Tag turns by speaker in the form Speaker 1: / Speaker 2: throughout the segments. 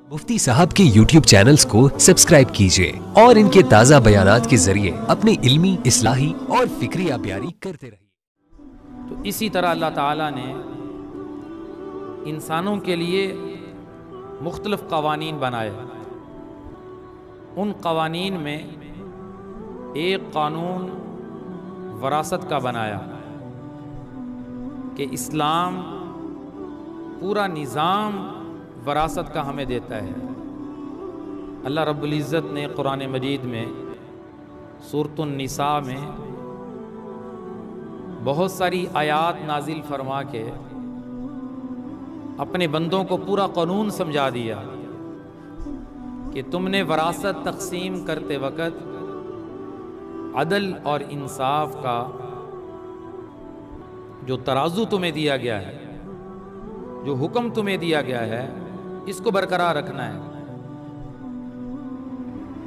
Speaker 1: मुफ्ती साहब के YouTube channels को सब्सक्राइब कीजिए और इनके ताज़ा बयानात के जरिए अपने इल्मी, इस्लाही और फिक्री आबियारी करते रहिए।
Speaker 2: तो इसी तरह अल्लाह ताला ने इंसानों के लिए मुख्तलिफ क़वानीन बनाए। उन क़वानीन में एक क़ानून वरासत का बनाया कि इस्लाम पूरा निज़ाम वरासत का हमें देता है। अल्लाह रब्बुल इज़्ज़त ने कुरान मजीद में सूरतुन निसा में बहुत सारी आयात नाजिल फरमा के अपने बंदों को पूरा कानून समझा दिया कि तुमने वरासत तकसीम करते वक़्त अदल और इंसाफ का जो तराजू तुम्हें दिया गया है, जो हुक्म तुम्हें दिया गया है, इसको बरकरार रखना है।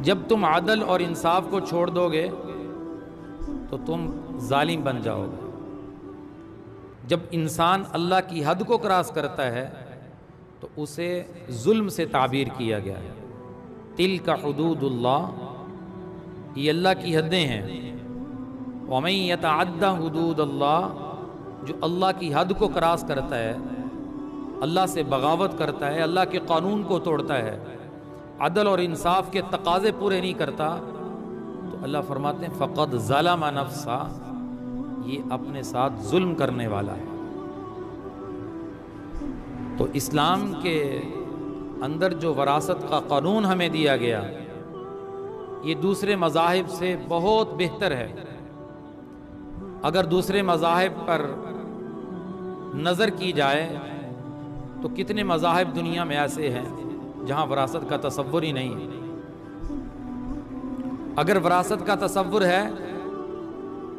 Speaker 2: जब तुम अदल और इंसाफ को छोड़ दोगे तो तुम जालिम बन जाओगे। जब इंसान अल्लाह की हद को क्रॉस करता है तो उसे जुल्म से ताबीर किया गया है। तिल का हुदूदुल्लाह, ये अल्लाह की हदें हैं। वमन यतअद्दा हुदूदल्लाह, जो अल्लाह की हद को क्रॉस करता है, अल्लाह से बगावत करता है, अल्लाह के कानून को तोड़ता है, अदल और इंसाफ के तकाजे पूरे नहीं करता, तो अल्लाह फरमाते हैं फ़क़द ज़लम नफ़्सा, ये अपने साथ जुल्म करने वाला है। तो इस्लाम के अंदर जो वरासत का कानून हमें दिया गया, ये दूसरे मज़ाहिब से बहुत बेहतर है। अगर दूसरे मज़ाहिब पर नज़र की जाए तो कितने मज़ाहिब दुनिया में ऐसे हैं जहाँ वरासत का तसव्वुर ही नहीं है। अगर वरासत का तसव्वुर है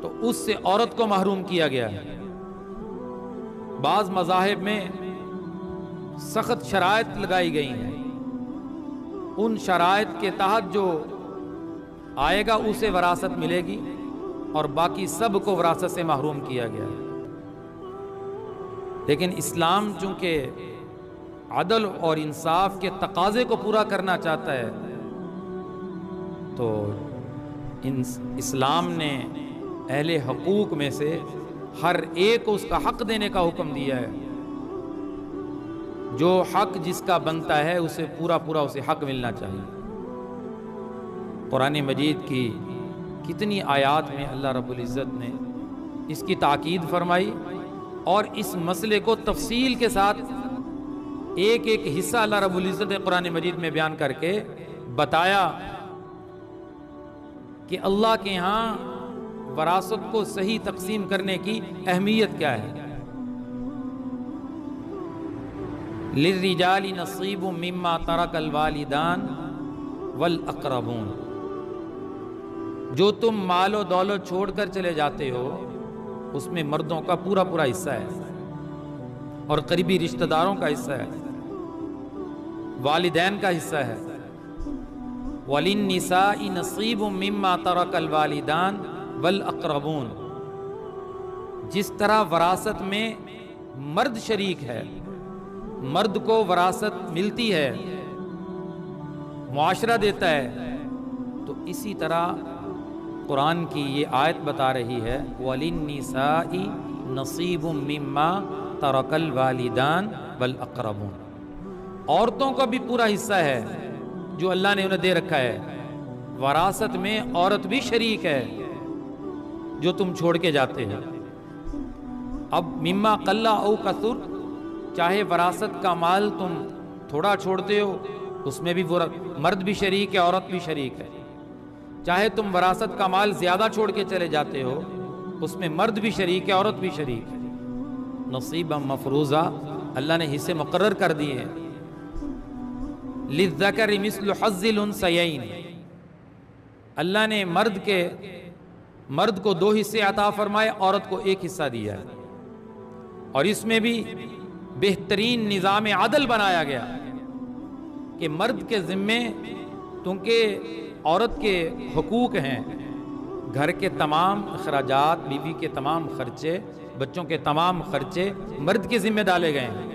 Speaker 2: तो उससे औरत को महरूम किया गया है। बाज़ मज़ाहिब में सख्त शराइत लगाई गई हैं, उन शराइत के तहत जो आएगा उसे वरासत मिलेगी और बाकी सब को वरासत से महरूम किया गया है। लेकिन इस्लाम चूँकि अदल और इंसाफ के तकाजे को पूरा करना चाहता है, तो इस्लाम ने अहले हकूक में से हर एक को उसका हक देने का हुक्म दिया है। जो हक जिसका बनता है उसे पूरा पूरा उसे हक मिलना चाहिए। कुरान मजीद की कितनी आयात में अल्लाह रब्बुल इज़्ज़त ने इसकी ताकीद फरमाई और इस मसले को तफसील के साथ एक एक हिस्सा अल्लाह रब्बुल इज़्ज़त ने कुरान मजीद में बयान करके बताया कि अल्लाह के यहाँ वरासत को सही तकसीम करने की अहमियत क्या है। लिर्रिजाली नसीबुम मिम्मा तरकल वालिदान वल अक़रबून, जो तुम मालो दौलत छोड़कर चले जाते हो उसमें मर्दों का पूरा पूरा हिस्सा है और करीबी रिश्तेदारों का हिस्सा है, वालिदैन का हिस्सा है। वलिन निसाई नसीबुम मिम्मा तरकल वालिदान वल अक़रबून, जिस तरह वरासत में मर्द शरीक है, मर्द को वरासत मिलती है, मुआशरा देता है, तो इसी तरह कुरान की ये आयत बता रही है वलिन निसाई नसीबुम मिम्मा तरकल वालिदान वल अक़रबून, औरतों का भी पूरा हिस्सा है जो अल्लाह ने उन्हें दे रखा है। वरासत में औरत भी शरीक है जो तुम छोड़ के जाते हो। अब मिम्मा कल्ला औ कसुर, चाहे वरासत का माल तुम थोड़ा छोड़ते हो उसमें भी मर्द भी शरीक है, औरत भी शरीक है। चाहे तुम वरासत का माल ज्यादा छोड़ के चले जाते हो उसमें मर्द भी शरीक है, औरत भी शरीक है। नसीबा मफरूज़ा, अल्लाह ने हिस्से मुकर्रर कर दिए हैं। लिज़्ज़करि मिस्लु हज़्ज़िल उन्सयैन, अल्लाह ने मर्द को 2 हिस्से अता फरमाए, औरत को 1 हिस्सा दिया है। और इसमें भी बेहतरीन निज़ाम अदल बनाया गया कि मर्द के ज़िम्मे, क्योंकि औरत के हुकूक हैं, घर के तमाम अखराजात, बीवी के तमाम खर्चे, बच्चों के तमाम खर्चे मर्द के ज़िम्मे डाले गए हैं।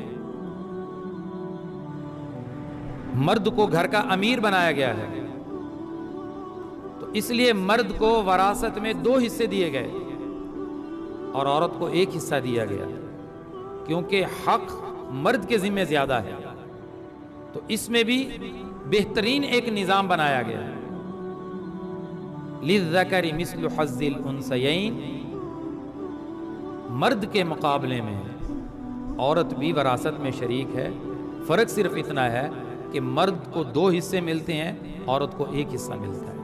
Speaker 2: مرد کو گھر کا امیر بنایا گیا ہے، تو اس لیے مرد کو وراثت میں 2 حصے دیے گئے اور عورت کو 1 حصہ دیا گیا، کیونکہ حق مرد کے ذمہ زیادہ ہے۔ تو اس میں بھی بہترین ایک نظام بنایا گیا ہے، لِلذَّكَرِ مِثْلُ حَظِّ الْأُنثَيَيْنِ، مرد کے مقابلے میں عورت بھی وراثت میں شریک ہے، فرق صرف اتنا ہے کہ مرد کو 2 حصے ملتے ہیں، عورت کو 1 حصہ ملتا ہے۔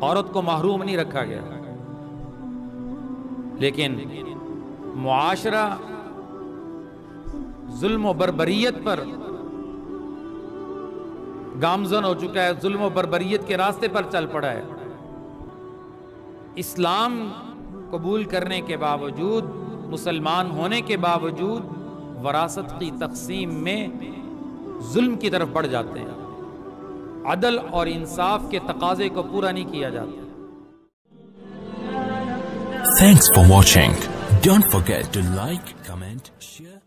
Speaker 2: عورت کو محروم نہیں رکھا گیا، لیکن معاشرہ ظلم و بربریت پر گامزن ہو چکا ہے، ظلم و بربریت کے راستے پر چل پڑا ہے۔ اسلام قبول کرنے کے باوجود، مسلمان ہونے کے باوجود وراثت کی تقسیم میں ظلم کی طرف بڑھ جاتے ہیں، عدل اور انصاف کے تقاضے کو پورا نہیں کیا جاتا۔
Speaker 3: Thanks for watching. Don't forget to like, comment, share